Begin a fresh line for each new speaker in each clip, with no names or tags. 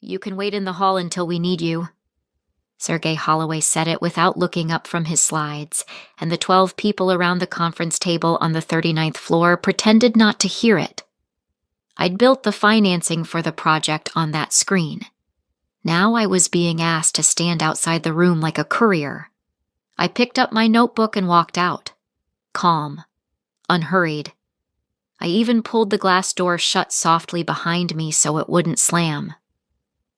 You can wait in the hall until we need you. Sergei Holloway said it without looking up from his slides, and the 12 people around the conference table on the 39th floor pretended not to hear it. I'd built the financing for the project on that screen. Now I was being asked to stand outside the room like a courier. I picked up my notebook and walked out. Calm. Unhurried. I even pulled the glass door shut softly behind me so it wouldn't slam.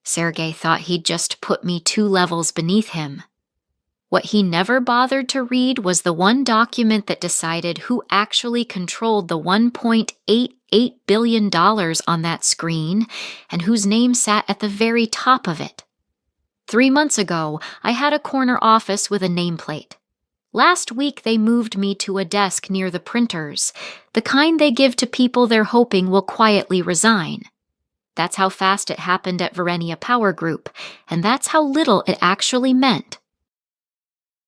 Sergei thought he'd just put me 2 levels beneath him. What he never bothered to read was the one document that decided who actually controlled the $1.88 billion on that screen and whose name sat at the very top of it. 3 months ago, I had a corner office with a nameplate. Last week, they moved me to a desk near the printers, the kind they give to people they're hoping will quietly resign. That's how fast it happened at Verenia Power Group, and that's how little it actually meant.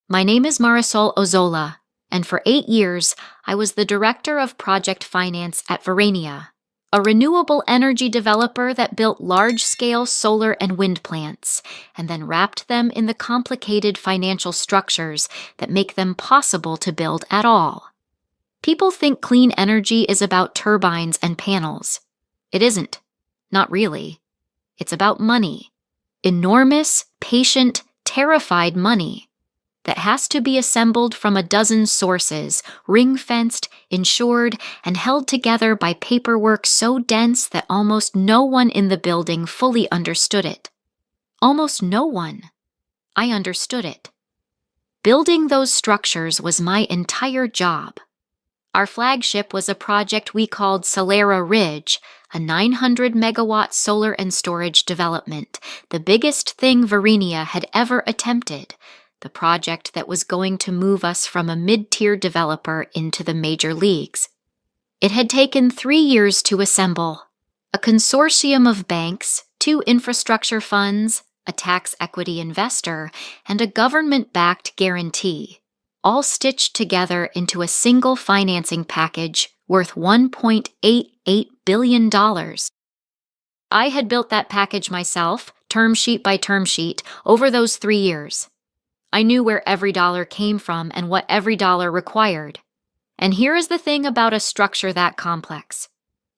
My name is Marisol Ozola, and for 8 years, I was the director of project finance at Verenia, a renewable energy developer that built large-scale solar and wind plants, and then wrapped them in the complicated financial structures that make them possible to build at all. People think clean energy is about turbines and panels. It isn't. Not really. It's about money. Enormous, patient, terrified money that has to be assembled from a dozen sources, ring-fenced, insured, and held together by paperwork so dense that almost no one in the building fully understood it. Almost no one. I understood it. Building those structures was my entire job. Our flagship was a project we called Solera Ridge, a 900-megawatt solar and storage development, the biggest thing Verenia had ever attempted, the project that was going to move us from a mid-tier developer into the major leagues. It had taken 3 years to assemble. A consortium of banks, 2 infrastructure funds, a tax equity investor, and a government-backed guarantee, all stitched together into a single financing package worth $1.88 billion. I had built that package myself, term sheet by term sheet, over those 3 years. I knew where every dollar came from and what every dollar required. And here is the thing about a structure that complex.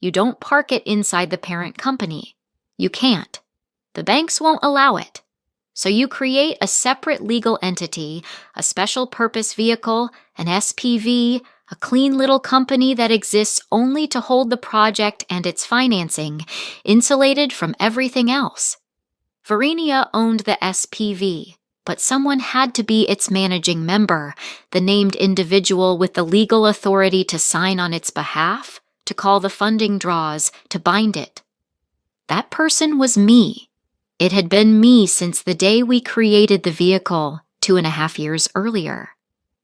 You don't park it inside the parent company. You can't. The banks won't allow it. So you create a separate legal entity, a special purpose vehicle, an SPV, a clean little company that exists only to hold the project and its financing, insulated from everything else. Verenia owned the SPV, but someone had to be its managing member, the named individual with the legal authority to sign on its behalf, to call the funding draws, to bind it. That person was me. It had been me since the day we created the vehicle 2.5 years earlier.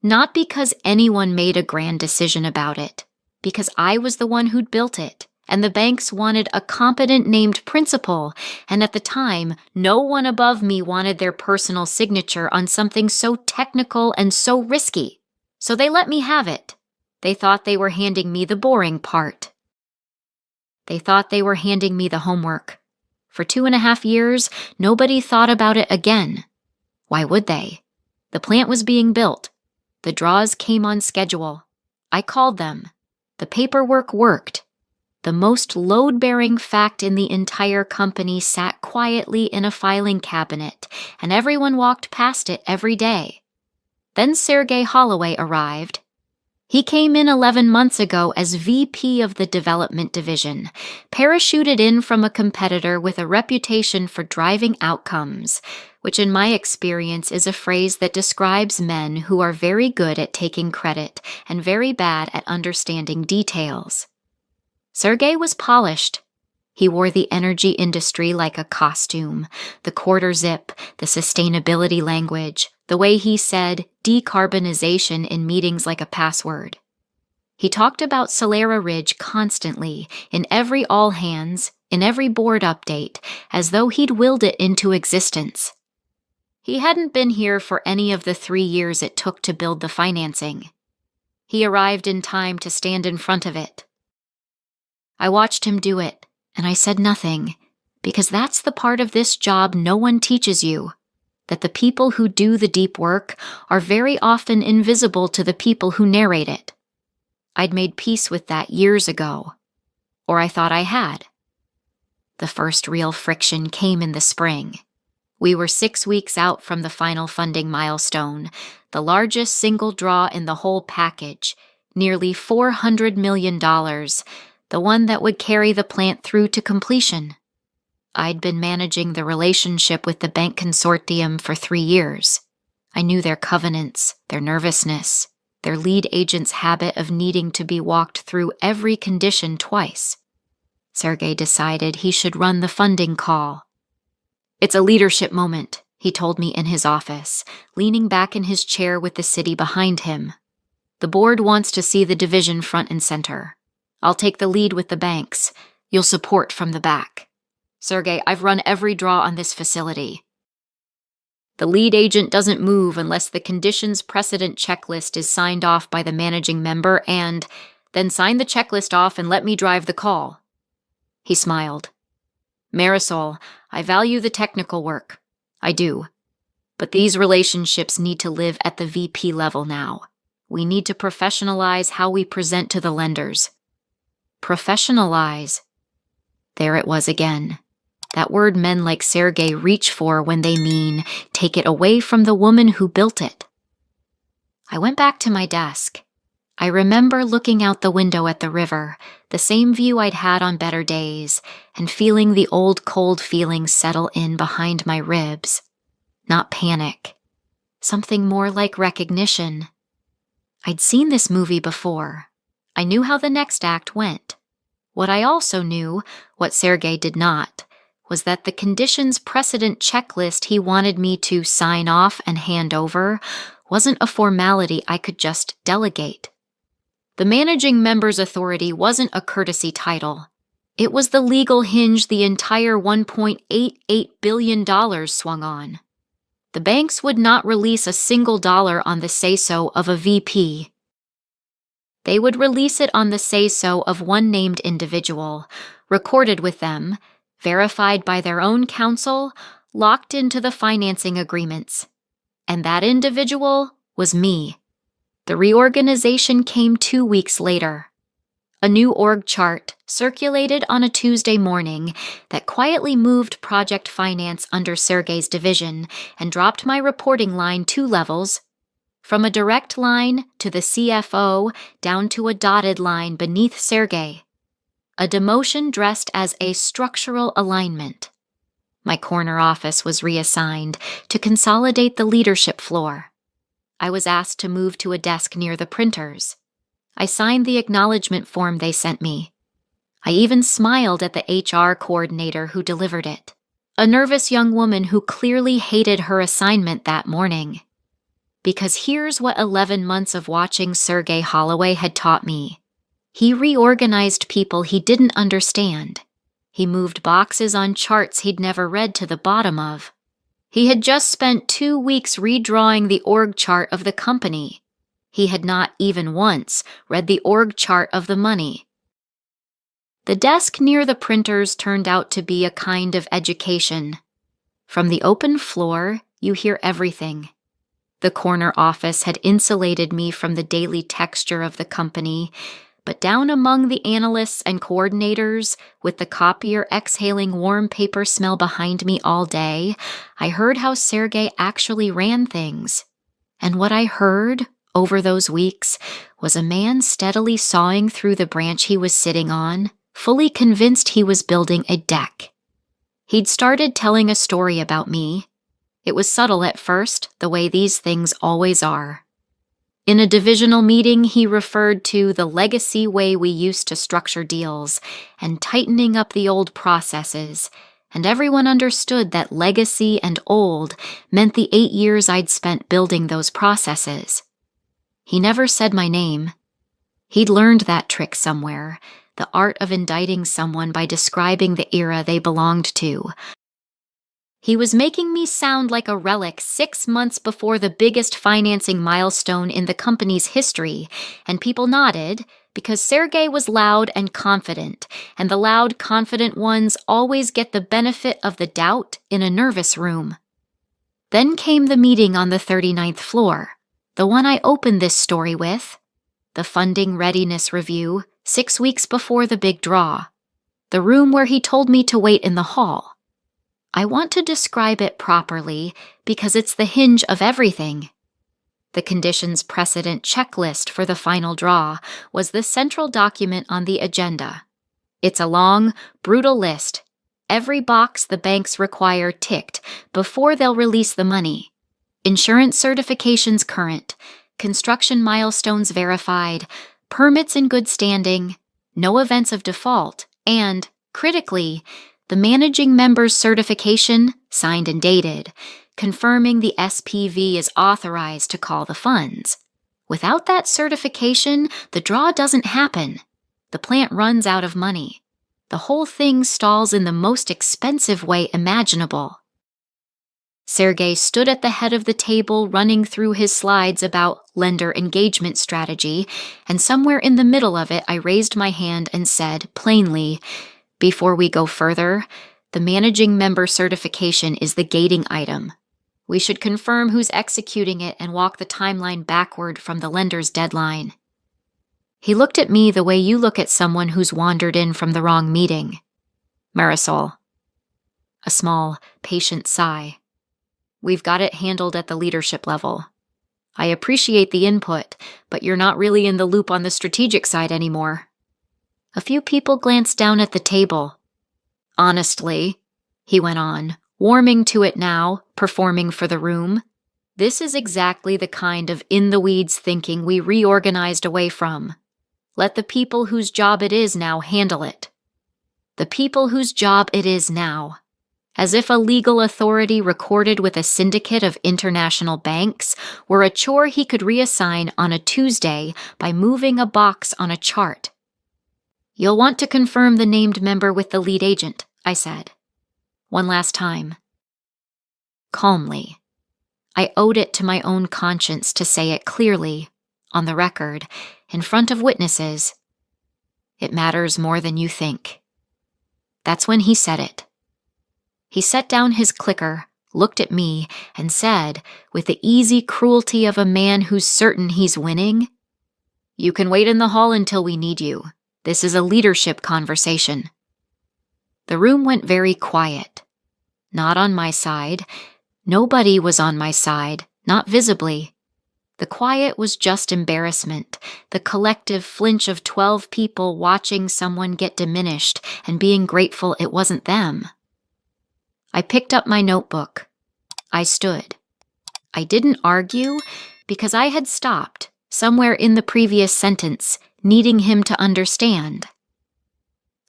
Not because anyone made a grand decision about it, because I was the one who'd built it, and the banks wanted a competent named principal, and at the time, no one above me wanted their personal signature on something so technical and so risky. So they let me have it. They thought they were handing me the boring part. They thought they were handing me the homework. For 2.5 years, nobody thought about it again. Why would they? The plant was being built. The draws came on schedule. I called them. The paperwork worked. The most load-bearing fact in the entire company sat quietly in a filing cabinet, and everyone walked past it every day. Then Sergei Holloway arrived. He came in 11 months ago as VP of the development division, parachuted in from a competitor with a reputation for driving outcomes, which in my experience is a phrase that describes men who are very good at taking credit and very bad at understanding details. Sergei was polished. He wore the energy industry like a costume, the quarter zip, the sustainability language, the way he said decarbonization in meetings like a password. He talked about Solera Ridge constantly, in every all-hands, in every board update, as though he'd willed it into existence. He hadn't been here for any of the 3 years it took to build the financing. He arrived in time to stand in front of it. I watched him do it, and I said nothing, Because that's the part of this job no one teaches you, that the people who do the deep work are very often invisible to the people who narrate it. I'd made peace with that years ago, or I thought I had. The first real friction came in the spring. We were 6 weeks out from the final funding milestone, the largest single draw in the whole package, nearly $400 million, the one that would carry the plant through to completion. I'd been managing the relationship with the bank consortium for 3 years. I knew their covenants, their nervousness, their lead agent's habit of needing to be walked through every condition twice. Sergei decided he should run the funding call. "It's a leadership moment," he told me in his office, leaning back in his chair with the city behind him. "The board wants to see the division front and center. I'll take the lead with the banks. You'll support from the back. Sergei, I've run every draw on this facility. The lead agent doesn't move unless the conditions precedent checklist is signed off by the managing member and then sign the checklist off and let me drive the call." He smiled. "Marisol, I value the technical work. I do. But these relationships need to live at the VP level now. We need to professionalize how we present to the lenders." Professionalize. There it was again. That word men like Sergei reach for when they mean take it away from the woman who built it. I went back to my desk. I remember looking out the window at the river, the same view I'd had on better days, and feeling the old cold feeling settle in behind my ribs. Not panic. Something more like recognition. I'd seen this movie before. I knew how the next act went. What I also knew, what Sergei did not, was that the conditions precedent checklist he wanted me to sign off and hand over wasn't a formality I could just delegate. The managing member's authority wasn't a courtesy title. It was the legal hinge the entire $1.88 billion swung on. The banks would not release a single dollar on the say-so of a VP. They would release it on the say-so of one named individual, recorded with them, verified by their own counsel, locked into the financing agreements. And that individual was me. The reorganization came 2 weeks later. A new org chart circulated on a Tuesday morning that quietly moved project finance under Sergei's division and dropped my reporting line 2 levels, from a direct line to the CFO down to a dotted line beneath Sergei. A demotion dressed as a structural alignment. My corner office was reassigned to consolidate the leadership floor. I was asked to move to a desk near the printers. I signed the acknowledgement form they sent me. I even smiled at the HR coordinator who delivered it, a nervous young woman who clearly hated her assignment that morning. Because here's what 11 months of watching Sergei Holloway had taught me. He reorganized people he didn't understand. He moved boxes on charts he'd never read to the bottom of. He had just spent 2 weeks redrawing the org chart of the company. He had not even once read the org chart of the money. The desk near the printers turned out to be a kind of education. From the open floor, you hear everything. The corner office had insulated me from the daily texture of the company, but down among the analysts and coordinators, with the copier exhaling warm paper smell behind me all day, I heard how Sergei actually ran things. And what I heard over those weeks was a man steadily sawing through the branch he was sitting on, fully convinced he was building a deck. He'd started telling a story about me. It was subtle at first, the way these things always are. In a divisional meeting, he referred to the legacy way we used to structure deals and tightening up the old processes, and everyone understood that legacy and old meant the 8 years I'd spent building those processes. He never said my name. He'd learned that trick somewhere, the art of indicting someone by describing the era they belonged to. He was making me sound like a relic 6 months before the biggest financing milestone in the company's history, and people nodded because Sergei was loud and confident, and the loud, confident ones always get the benefit of the doubt in a nervous room. Then came the meeting on the 39th floor, the one I opened this story with, the funding readiness review, 6 weeks before the big draw, the room where he told me to wait in the hall. I want to describe it properly because it's the hinge of everything. The conditions precedent checklist for the final draw was the central document on the agenda. It's a long, brutal list. Every box the banks require ticked before they'll release the money. Insurance certifications current, construction milestones verified, permits in good standing, no events of default, and, critically, the managing member's certification, signed and dated, confirming the SPV is authorized to call the funds. Without that certification, the draw doesn't happen. The plant runs out of money. The whole thing stalls in the most expensive way imaginable. Sergei stood at the head of the table running through his slides about lender engagement strategy, and somewhere in the middle of it I raised my hand and said, plainly, "Before we go further, the managing member certification is the gating item. We should confirm who's executing it and walk the timeline backward from the lender's deadline." He looked at me the way you look at someone who's wandered in from the wrong meeting. Marisol. A small, patient sigh. We've got it handled at the leadership level. I appreciate the input, but you're not really in the loop on the strategic side anymore. A few people glanced down at the table. Honestly, he went on, warming to it now, performing for the room, this is exactly the kind of in-the-weeds thinking we reorganized away from. Let the people whose job it is now handle it. The people whose job it is now. As if a legal authority recorded with a syndicate of international banks were a chore he could reassign on a Tuesday by moving a box on a chart. You'll want to confirm the named member with the lead agent, I said. One last time. Calmly. I owed it to my own conscience to say it clearly, on the record, in front of witnesses. It matters more than you think. That's when he said it. He set down his clicker, looked at me, and said, with the easy cruelty of a man who's certain he's winning, "You can wait in the hall until we need you. This is a leadership conversation." The room went very quiet. Not on my side. Nobody was on my side, not visibly. The quiet was just embarrassment, the collective flinch of 12 people watching someone get diminished and being grateful it wasn't them. I picked up my notebook. I stood. I didn't argue because I had stopped, somewhere in the previous sentence, needing him to understand.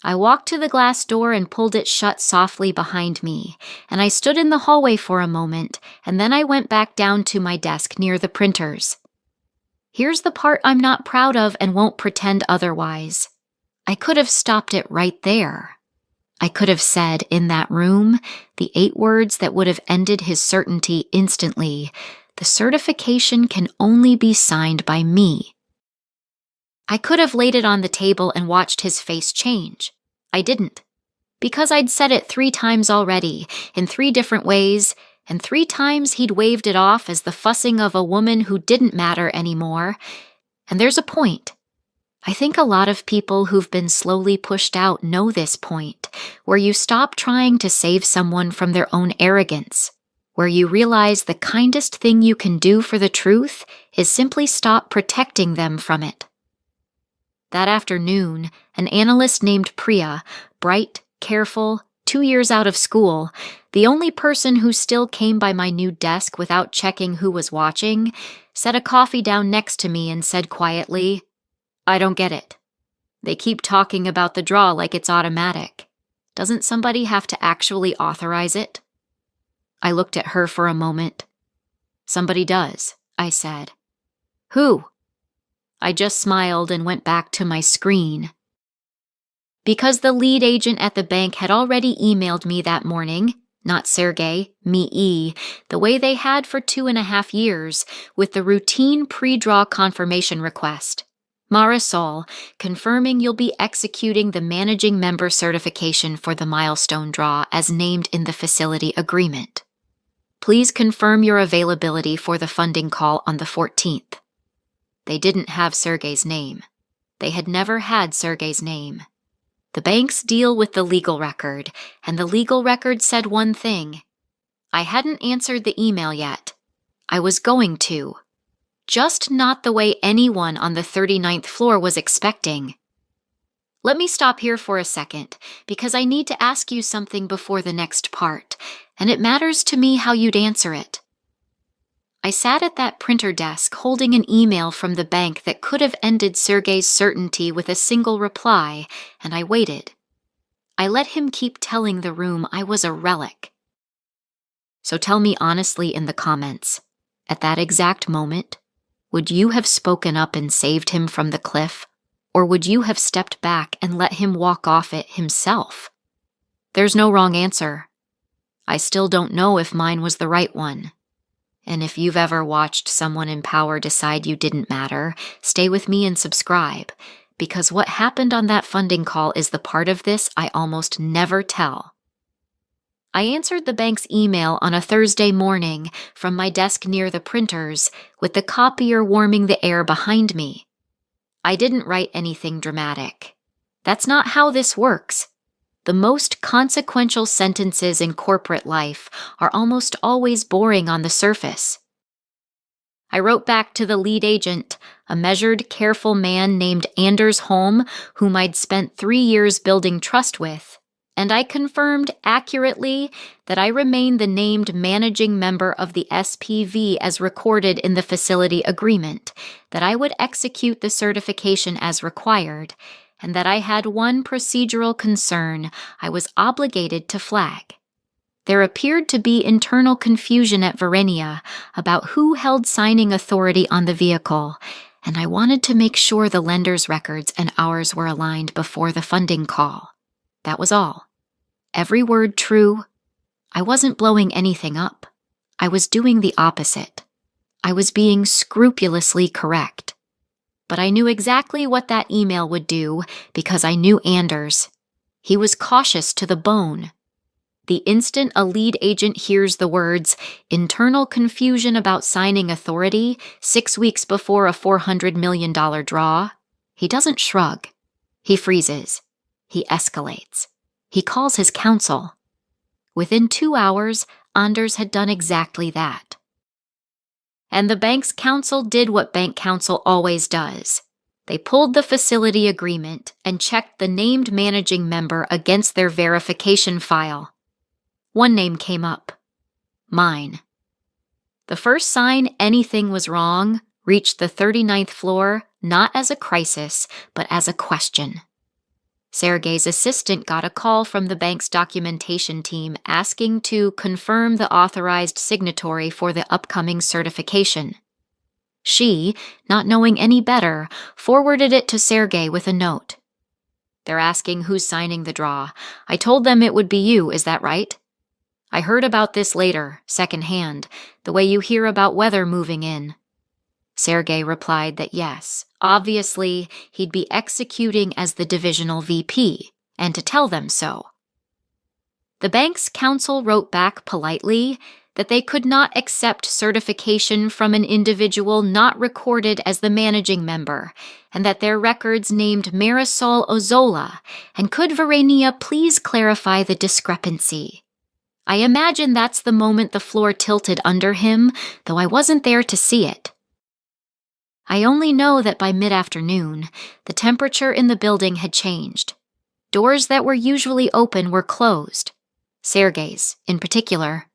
I walked to the glass door and pulled it shut softly behind me, and I stood in the hallway for a moment, and then I went back down to my desk near the printers. Here's the part I'm not proud of and won't pretend otherwise. I could have stopped it right there. I could have said in that room the 8 words that would have ended his certainty instantly. The certification can only be signed by me. I could have laid it on the table and watched his face change. I didn't. Because I'd said it 3 times already, in 3 different ways, and 3 times he'd waved it off as the fussing of a woman who didn't matter anymore. And there's a point. I think a lot of people who've been slowly pushed out know this point, where you stop trying to save someone from their own arrogance, where you realize the kindest thing you can do for the truth is simply stop protecting them from it. That afternoon, an analyst named Priya, bright, careful, 2 years out of school, the only person who still came by my new desk without checking who was watching, set a coffee down next to me and said quietly, "I don't get it. They keep talking about the draw like it's automatic. Doesn't somebody have to actually authorize it?" I looked at her for a moment. "Somebody does," I said. "Who?" I just smiled and went back to my screen. Because the lead agent at the bank had already emailed me that morning, not Sergei, me, the way they had for 2.5 years, with the routine pre-draw confirmation request. Marisol, confirming you'll be executing the managing member certification for the milestone draw as named in the facility agreement. Please confirm your availability for the funding call on the 14th. They didn't have Sergey's name. They had never had Sergey's name. The banks deal with the legal record, and the legal record said one thing. I hadn't answered the email yet. I was going to. Just not the way anyone on the 39th floor was expecting. Let me stop here for a second, because I need to ask you something before the next part, and it matters to me how you'd answer it. I sat at that printer desk holding an email from the bank that could have ended Sergey's certainty with a single reply, and I waited. I let him keep telling the room I was a relic. So tell me honestly in the comments, at that exact moment, would you have spoken up and saved him from the cliff, or would you have stepped back and let him walk off it himself? There's no wrong answer. I still don't know if mine was the right one. And if you've ever watched someone in power decide you didn't matter, stay with me and subscribe, because what happened on that funding call is the part of this I almost never tell. I answered the bank's email on a Thursday morning from my desk near the printers, with the copier warming the air behind me. I didn't write anything dramatic. That's not how this works. The most consequential sentences in corporate life are almost always boring on the surface. I wrote back to the lead agent, a measured, careful man named Anders Holm, whom I'd spent 3 years building trust with, and I confirmed accurately that I remain the named managing member of the SPV as recorded in the facility agreement, that I would execute the certification as required, and that I had one procedural concern I was obligated to flag. There appeared to be internal confusion at Verenia about who held signing authority on the vehicle, and I wanted to make sure the lender's records and ours were aligned before the funding call. That was all. Every word true. I wasn't blowing anything up. I was doing the opposite. I was being scrupulously correct. But I knew exactly what that email would do because I knew Anders. He was cautious to the bone. The instant a lead agent hears the words, internal confusion about signing authority 6 weeks before a $400 million draw, he doesn't shrug. He freezes. He escalates. He calls his counsel. Within 2 hours, Anders had done exactly that. And the bank's counsel did what bank counsel always does. They pulled the facility agreement and checked the named managing member against their verification file. One name came up. Mine. The first sign anything was wrong reached the 39th floor not as a crisis, but as a question. Sergey's assistant got a call from the bank's documentation team asking to confirm the authorized signatory for the upcoming certification. She, not knowing any better, forwarded it to Sergey with a note. They're asking who's signing the draw. I told them it would be you, is that right? I heard about this later, secondhand, the way you hear about weather moving in. Sergey replied that yes, obviously he'd be executing as the divisional VP, and to tell them so. The bank's counsel wrote back politely that they could not accept certification from an individual not recorded as the managing member, and that their records named Marisol Ozola, and could Verenia please clarify the discrepancy. I imagine that's the moment the floor tilted under him, though I wasn't there to see it. I only know that by mid-afternoon, the temperature in the building had changed. Doors that were usually open were closed. Sergey's, in particular.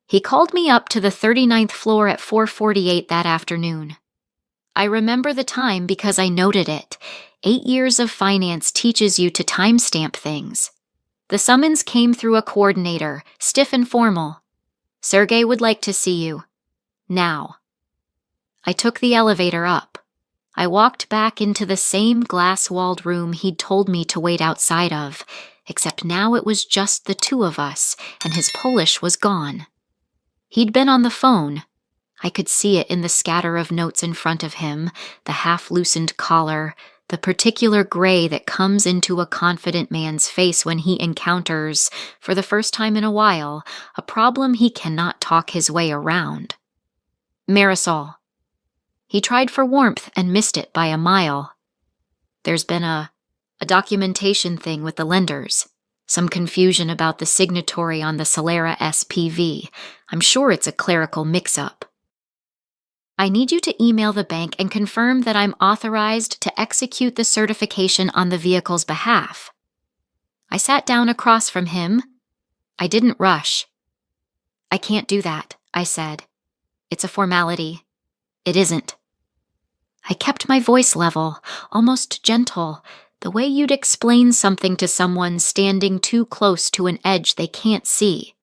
He called me up to the 39th floor at 4:48 that afternoon. I remember the time because I noted it. 8 years of finance teaches you to timestamp things. The summons came through a coordinator, stiff and formal. Sergey would like to see you. Now. I took the elevator up. I walked back into the same glass-walled room he'd told me to wait outside of, except now it was just the two of us, and his Polish was gone. He'd been on the phone. I could see it in the scatter of notes in front of him, the half-loosened collar, the particular gray that comes into a confident man's face when he encounters, for the first time in a while, a problem he cannot talk his way around. Marisol. He tried for warmth and missed it by a mile. There's been a documentation thing with the lenders. Some confusion about the signatory on the Solera SPV. I'm sure it's a clerical mix-up. I need you to email the bank and confirm that I'm authorized to execute the certification on the vehicle's behalf. I sat down across from him. I didn't rush. I can't do that, I said. It's a formality. It isn't. I kept my voice level, almost gentle, the way you'd explain something to someone standing too close to an edge they can't see.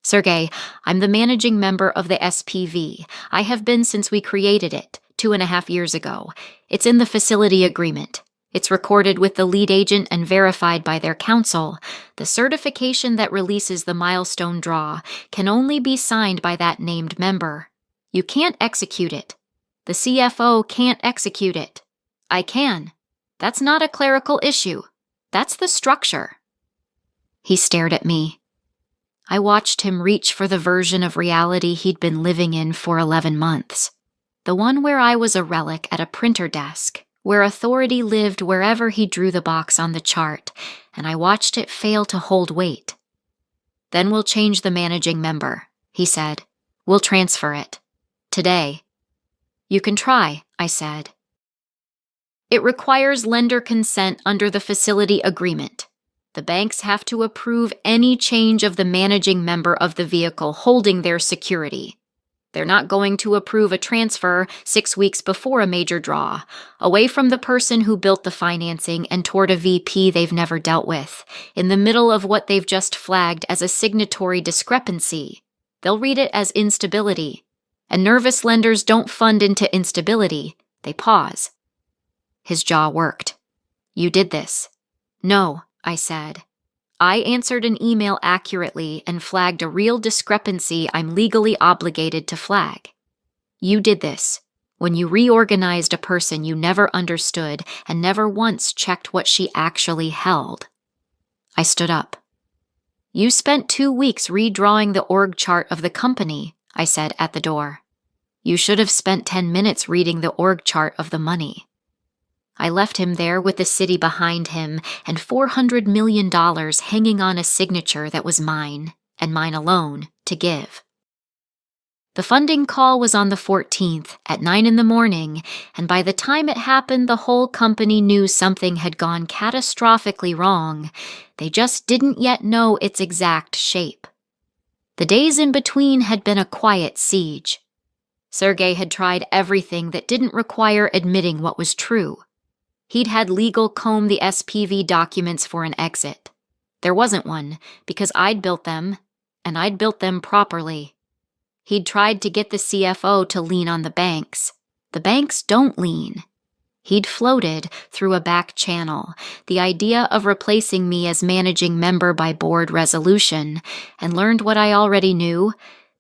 Sergey, I'm the managing member of the SPV. I have been since we created it, 2.5 years ago. It's in the facility agreement. It's recorded with the lead agent and verified by their counsel. The certification that releases the milestone draw can only be signed by that named member. You can't execute it. The CFO can't execute it. I can. That's not a clerical issue. That's the structure. He stared at me. I watched him reach for the version of reality he'd been living in for 11 months. The one where I was a relic at a printer desk, where authority lived wherever he drew the box on the chart, and I watched it fail to hold weight. Then we'll change the managing member, he said. We'll transfer it. Today. You can try, I said. It requires lender consent under the facility agreement. The banks have to approve any change of the managing member of the vehicle holding their security. They're not going to approve a transfer 6 weeks before a major draw, away from the person who built the financing and toward a VP they've never dealt with, in the middle of what they've just flagged as a signatory discrepancy. They'll read it as instability. And nervous lenders don't fund into instability. They pause. His jaw worked. You did this. No, I said. I answered an email accurately and flagged a real discrepancy I'm legally obligated to flag. You did this when you reorganized a person you never understood and never once checked what she actually held. I stood up. You spent 2 weeks redrawing the org chart of the company, I said at the door. You should have spent 10 minutes reading the org chart of the money. I left him there with the city behind him and $400 million hanging on a signature that was mine, and mine alone, to give. The funding call was on the 14th at 9 in the morning, and by the time it happened, the whole company knew something had gone catastrophically wrong. They just didn't yet know its exact shape. The days in between had been a quiet siege. Sergey had tried everything that didn't require admitting what was true. He'd had legal comb the SPV documents for an exit. There wasn't one, because I'd built them, and I'd built them properly. He'd tried to get the CFO to lean on the banks. The banks don't lean. He'd floated, through a back channel, the idea of replacing me as managing member by board resolution, and learned what I already knew,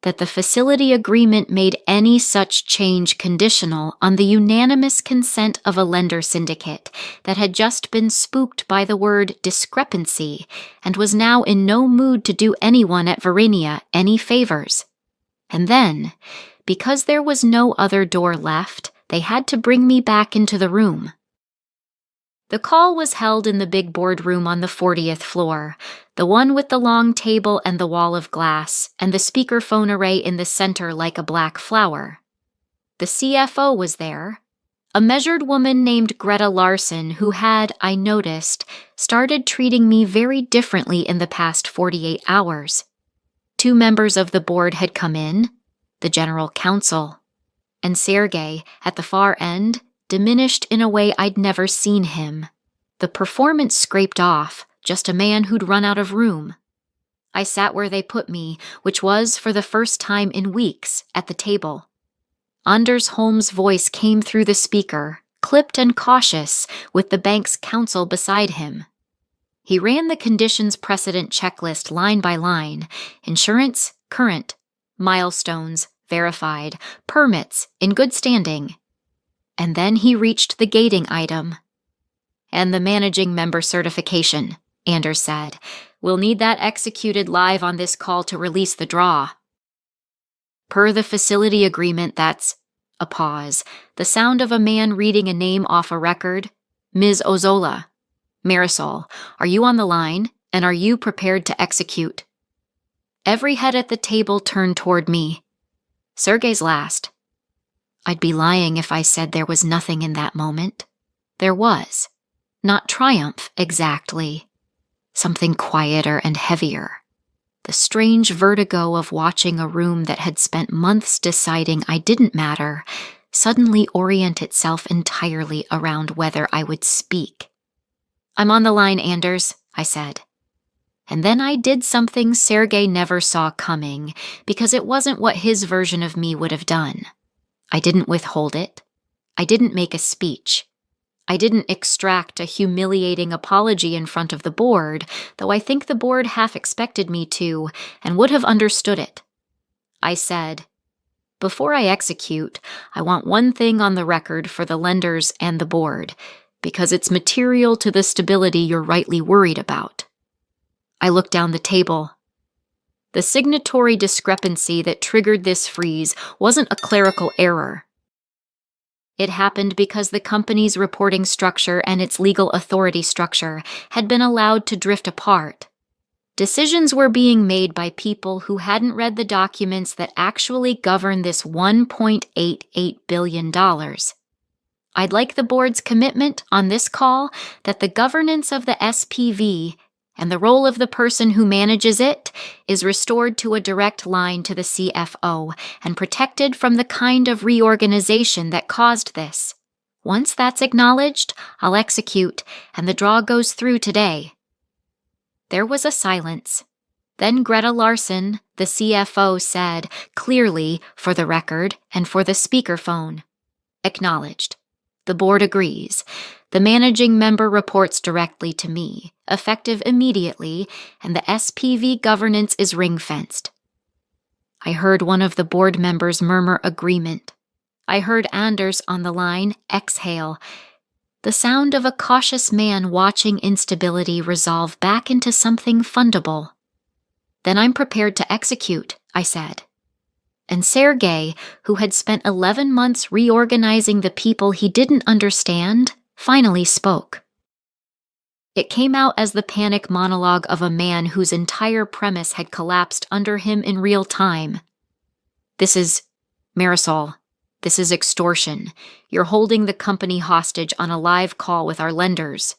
that the facility agreement made any such change conditional on the unanimous consent of a lender syndicate that had just been spooked by the word discrepancy and was now in no mood to do anyone at Verenia any favors. And then, because there was no other door left, they had to bring me back into the room. The call was held in the big boardroom on the 40th floor, the one with the long table and the wall of glass, and the speakerphone array in the center like a black flower. The CFO was there, a measured woman named Greta Larson who had, I noticed, started treating me very differently in the past 48 hours. 2 members of the board had come in, the general counsel, and Sergey, at the far end, diminished in a way I'd never seen him. The performance scraped off, just a man who'd run out of room. I sat where they put me, which was, for the first time in weeks, at the table. Anders Holm's voice came through the speaker, clipped and cautious, with the bank's counsel beside him. He ran the conditions precedent checklist line by line: insurance, current, milestones, verified, permits, in good standing. And then he reached the gating item. And the managing member certification, Anders said. We'll need that executed live on this call to release the draw. Per the facility agreement, that's a pause. The sound of a man reading a name off a record. Ms. Ozola. Marisol, are you on the line, and are you prepared to execute? Every head at the table turned toward me. Sergey's last. I'd be lying if I said there was nothing in that moment. There was. Not triumph, exactly. Something quieter and heavier. The strange vertigo of watching a room that had spent months deciding I didn't matter suddenly orient itself entirely around whether I would speak. I'm on the line, Anders, I said. And then I did something Sergey never saw coming, because it wasn't what his version of me would have done. I didn't withhold it. I didn't make a speech. I didn't extract a humiliating apology in front of the board, though I think the board half expected me to, and would have understood it. I said, before I execute, I want one thing on the record for the lenders and the board, because it's material to the stability you're rightly worried about. I looked down the table. The signatory discrepancy that triggered this freeze wasn't a clerical error. It happened because the company's reporting structure and its legal authority structure had been allowed to drift apart. Decisions were being made by people who hadn't read the documents that actually govern this $1.88 billion. I'd like the board's commitment on this call that the governance of the SPV and the role of the person who manages it is restored to a direct line to the CFO and protected from the kind of reorganization that caused this. Once that's acknowledged, I'll execute, and the draw goes through today. There was a silence. Then Greta Larson, the CFO, said, clearly, for the record and for the speakerphone, acknowledged. The board agrees. The managing member reports directly to me, effective immediately, and the SPV governance is ring-fenced. I heard one of the board members murmur agreement. I heard Anders on the line exhale, the sound of a cautious man watching instability resolve back into something fundable. Then I'm prepared to execute, I said. And Sergey, who had spent 11 months reorganizing the people he didn't understand, finally spoke. It came out as the panic monologue of a man whose entire premise had collapsed under him in real time. Marisol, this is extortion. You're holding the company hostage on a live call with our lenders.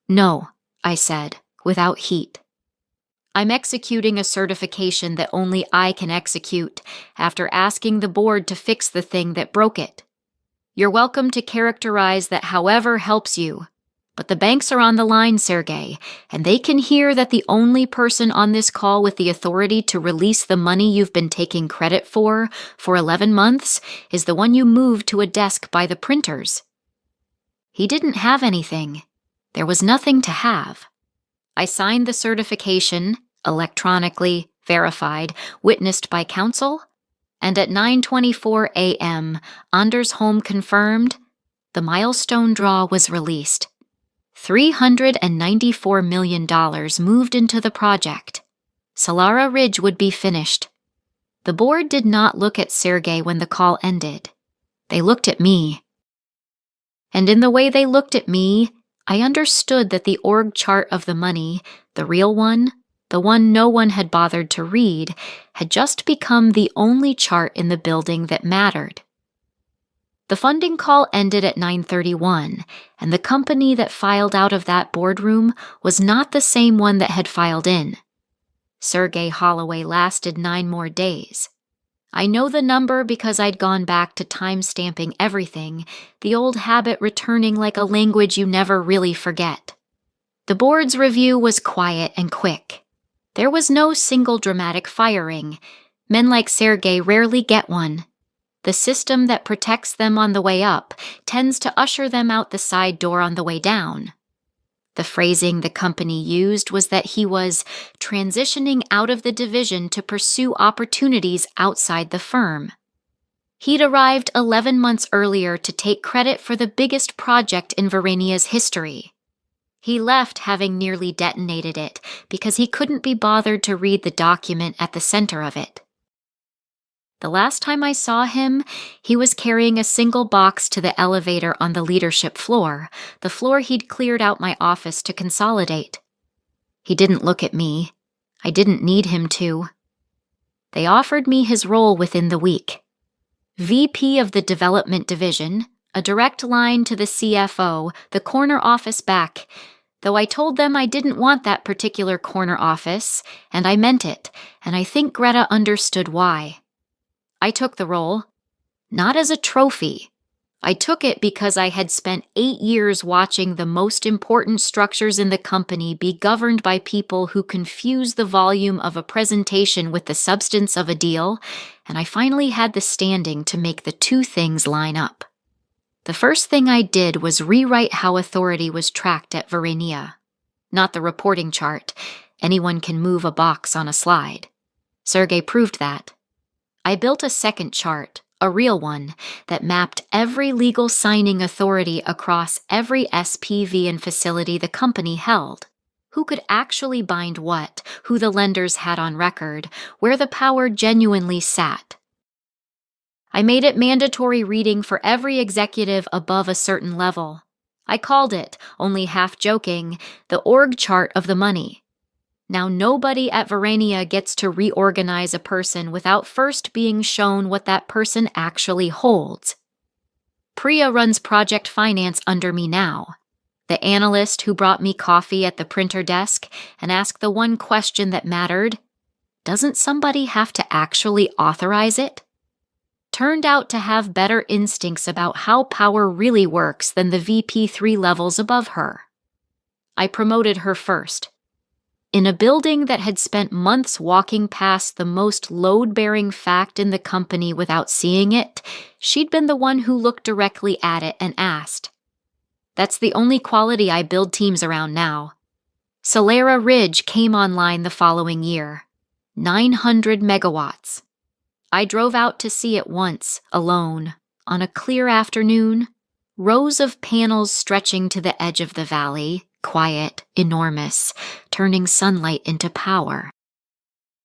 No, I said, without heat. I'm executing a certification that only I can execute after asking the board to fix the thing that broke it. You're welcome to characterize that however helps you, but the banks are on the line, Sergey, and they can hear that the only person on this call with the authority to release the money you've been taking credit for 11 months is the one you moved to a desk by the printers. He didn't have anything. There was nothing to have. I signed the certification, electronically verified, witnessed by counsel, and at 9:24 a.m., Anders Holm confirmed the milestone draw was released. $394 million moved into the project. Solara Ridge would be finished. The board did not look at Sergey when the call ended. They looked at me. And in the way they looked at me, I understood that the org chart of the money, the real one, the one no one had bothered to read, had just become the only chart in the building that mattered. The funding call ended at 9:31, and the company that filed out of that boardroom was not the same one that had filed in. Sergey Holloway lasted 9 more days. I know the number because I'd gone back to time-stamping everything, the old habit returning like a language you never really forget. The board's review was quiet and quick. There was no single dramatic firing. Men like Sergey rarely get one. The system that protects them on the way up tends to usher them out the side door on the way down. The phrasing the company used was that he was transitioning out of the division to pursue opportunities outside the firm. He'd arrived 11 months earlier to take credit for the biggest project in Verenia's history. He left having nearly detonated it because he couldn't be bothered to read the document at the center of it. The last time I saw him, he was carrying a single box to the elevator on the leadership floor, the floor he'd cleared out my office to consolidate. He didn't look at me. I didn't need him to. They offered me his role within the week. VP of the Development Division, a direct line to the CFO, the corner office back, though I told them I didn't want that particular corner office, and I meant it, and I think Greta understood why. I took the role, not as a trophy. I took it because I had spent 8 years watching the most important structures in the company be governed by people who confuse the volume of a presentation with the substance of a deal, and I finally had the standing to make the two things line up. The first thing I did was rewrite how authority was tracked at Verenia. Not the reporting chart. Anyone can move a box on a slide. Sergey proved that. I built a second chart, a real one, that mapped every legal signing authority across every SPV and facility the company held. Who could actually bind what, who the lenders had on record, where the power genuinely sat. I made it mandatory reading for every executive above a certain level. I called it, only half joking, the org chart of the money. Now nobody at Verenia gets to reorganize a person without first being shown what that person actually holds. Priya runs project finance under me now. The analyst who brought me coffee at the printer desk and asked the one question that mattered, doesn't somebody have to actually authorize it? Turned out to have better instincts about how power really works than the VP 3 levels above her. I promoted her first. In a building that had spent months walking past the most load-bearing fact in the company without seeing it, she'd been the one who looked directly at it and asked. That's the only quality I build teams around now. Solera Ridge came online the following year. 900 megawatts. I drove out to see it once, alone, on a clear afternoon. Rows of panels stretching to the edge of the valley, quiet, enormous, turning sunlight into power.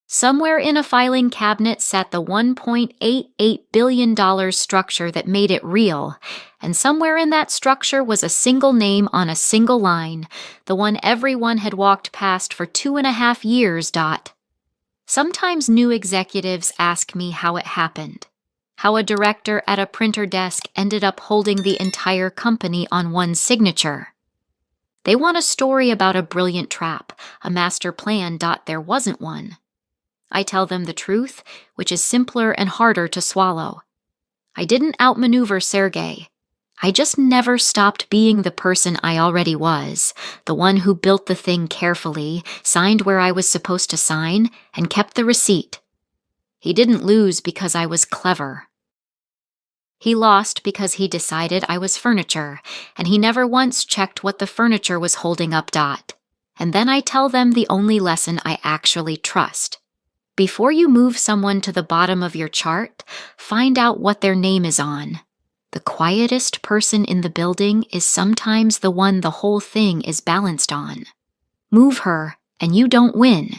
Somewhere in a filing cabinet sat the $1.88 billion structure that made it real, and somewhere in that structure was a single name on a single line, the one everyone had walked past for 2.5 years. Sometimes new executives ask me how it happened, how a director at a printer desk ended up holding the entire company on one signature. They want a story about a brilliant trap, a master plan. There wasn't one. I tell them the truth, which is simpler and harder to swallow. I didn't outmaneuver Sergey. I just never stopped being the person I already was, the one who built the thing carefully, signed where I was supposed to sign, and kept the receipt. He didn't lose because I was clever. He lost because he decided I was furniture, and he never once checked what the furniture was holding up. And then I tell them the only lesson I actually trust. Before you move someone to the bottom of your chart, find out what their name is on. The quietest person in the building is sometimes the one the whole thing is balanced on. Move her, and you don't win.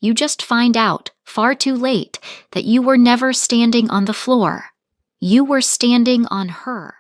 You just find out, far too late, that you were never standing on the floor. You were standing on her.